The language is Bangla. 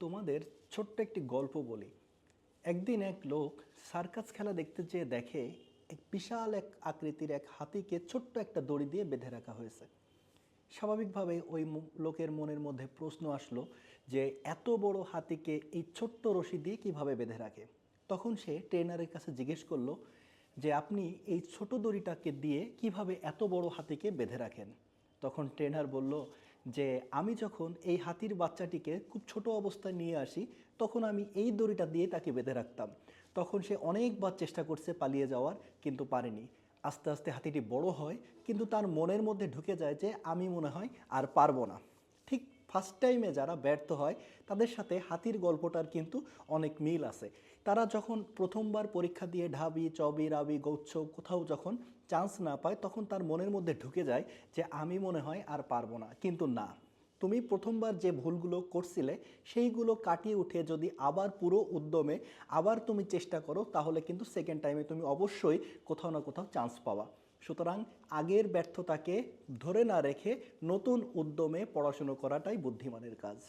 তোমাদের ছোট্ট একটি গল্প বলি। একদিন এক লোক সার্কাস খেলা দেখতে যেয়ে দেখে এক বিশাল এক আকৃতির এক হাতিকে ছোট্ট একটা দড়ি দিয়ে বেঁধে রাখা হয়েছে। স্বাভাবিকভাবে ওই লোকের মনের মধ্যে প্রশ্ন আসলো যে এত বড় হাতিকে এই ছোট্ট রশি দিয়ে কিভাবে বেঁধে রাখে। তখন সে ট্রেনারের কাছে জিজ্ঞেস করলো যে আপনি এই ছোট দড়িটাকে দিয়ে কিভাবে এত বড় হাতিকে বেঁধে রাখেন। তখন ট্রেনার বলল যে আমি যখন এই হাতির বাচ্চাটিকে খুব ছোট অবস্থায় নিয়ে আসি তখন আমি এই দড়িটা দিয়ে তাকে বেঁধে রাখতাম। তখন সে অনেকবার চেষ্টা করছে পালিয়ে যাওয়ার, কিন্তু পারেনি। আস্তে আস্তে হাতিটি বড় হয়, কিন্তু তার মনের মধ্যে ঢুকে যায় যে আমি মনে হয় আর পারবো না। ঠিক ফার্স্ট টাইমে যারা ব্যর্থ হয় তাদের সাথে হাতির গল্পটার কিন্তু অনেক মিল আছে। তারা যখন প্রথমবার পরীক্ষা দিয়ে ঢাবি চবি রাবি গৌচ্ছ কোথাও যখন চান্স না পায় তখন তার মনের মধ্যে ঢুকে যায় যে আমি মনে হয় আর পারবো না। কিন্তু না, তুমি প্রথমবার যে ভুলগুলো করছিলে সেইগুলো কাটিয়ে উঠে যদি আবার পুরো উদ্যমে আবার তুমি চেষ্টা করো তাহলে কিন্তু সেকেন্ড টাইমে তুমি অবশ্যই কোথাও না কোথাও চান্স পাওয়া। সুতরাং আগের ব্যর্থতাকে ধরে না রেখে নতুন উদ্যমে পড়াশুনো করাটাই বুদ্ধিমানের কাজ।